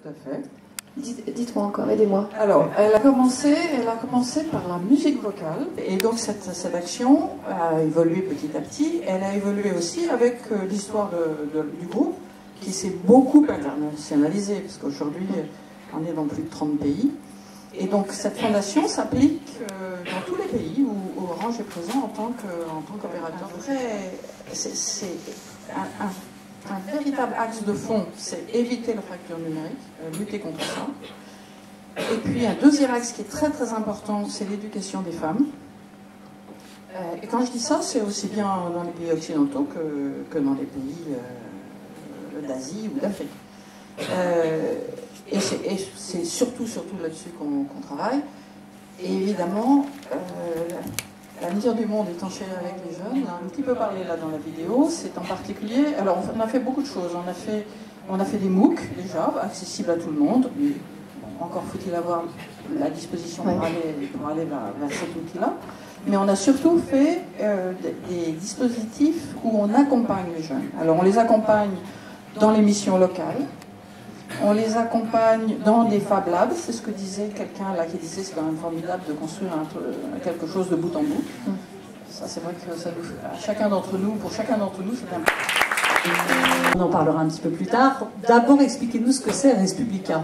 à fait. Dites-moi encore, aidez-moi. Alors, elle a commencé par la musique vocale, et donc cette action a évolué petit à petit. Elle a évolué aussi avec l'histoire du groupe, qui s'est beaucoup internationalisé, parce qu'aujourd'hui, on est dans plus de 30 pays. Et donc cette fondation s'applique dans tous les pays où Orange est présent en tant qu'opérateur. C'est un véritable axe de fond, c'est éviter la fracture numérique, lutter contre ça. Et puis un deuxième axe qui est très très important, c'est l'éducation des femmes. Et quand je dis ça, c'est aussi bien dans les pays occidentaux que dans les pays d'Asie ou d'Afrique. Et c'est surtout là-dessus qu'on travaille. Et évidemment, l'avenir du monde est enchaîné avec les jeunes. On a un petit peu parlé là dans la vidéo. C'est en particulier... Alors, on a fait beaucoup de choses. On a fait des MOOC, déjà, accessibles à tout le monde. Mais, bon, encore faut-il avoir la disposition pour aller vers cet outil-là. Mais on a surtout fait des dispositifs où on accompagne les jeunes. Alors, on les accompagne dans les missions locales. On les accompagne dans des Fab Labs, c'est ce que disait quelqu'un là qui disait c'est quand même formidable de construire quelque chose de bout en bout. Ça c'est vrai que ça nous fait, pour chacun d'entre nous, c'est important. On en parlera un petit peu plus tard. D'abord, expliquez-nous ce que c'est Respublica.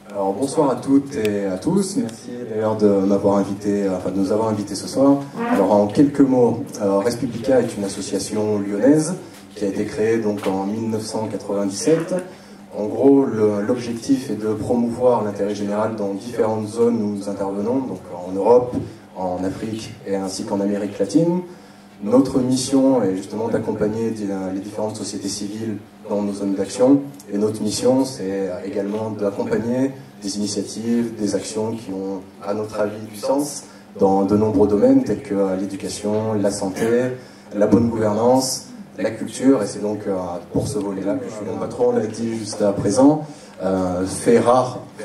Alors bonsoir à toutes et à tous, merci d'ailleurs de m'avoir invité, de nous avoir invités ce soir. Alors en quelques mots, Respublica est une association lyonnaise qui a été créée donc en 1997. En gros, l'objectif est de promouvoir l'intérêt général dans différentes zones où nous intervenons, donc en Europe, en Afrique et ainsi qu'en Amérique latine. Notre mission est justement d'accompagner les différentes sociétés civiles dans nos zones d'action. Et notre mission, c'est également d'accompagner des initiatives, des actions qui ont, à notre avis, du sens dans de nombreux domaines tels que l'éducation, la santé, la bonne gouvernance, la culture, et c'est donc pour ce volet-là que Julien Patron l'a dit juste à présent. Fait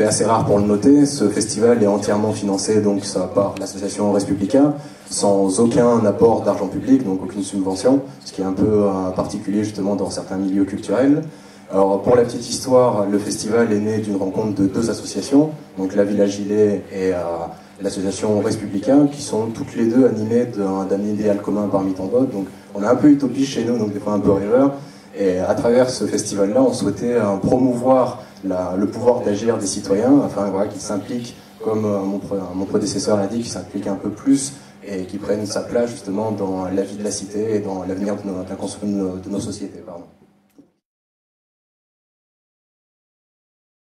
assez rare pour le noter, ce festival est entièrement financé donc par l'association Respublica, sans aucun apport d'argent public, donc aucune subvention, ce qui est un peu particulier justement dans certains milieux culturels. Alors pour la petite histoire, le festival est né d'une rencontre de deux associations, donc la Villa Gilet et l'association Respublica, qui sont toutes les deux animées d'un idéal commun parmi tant d'autres. Donc on est un peu utopiste chez nous, donc des fois un peu rêveur. Et à travers ce festival-là, on souhaitait promouvoir le pouvoir d'agir des citoyens, afin qu'ils s'impliquent, comme mon prédécesseur l'a dit, qu'ils s'impliquent un peu plus et qu'ils prennent sa place justement dans la vie de la cité et dans l'avenir de nos sociétés. Pardon.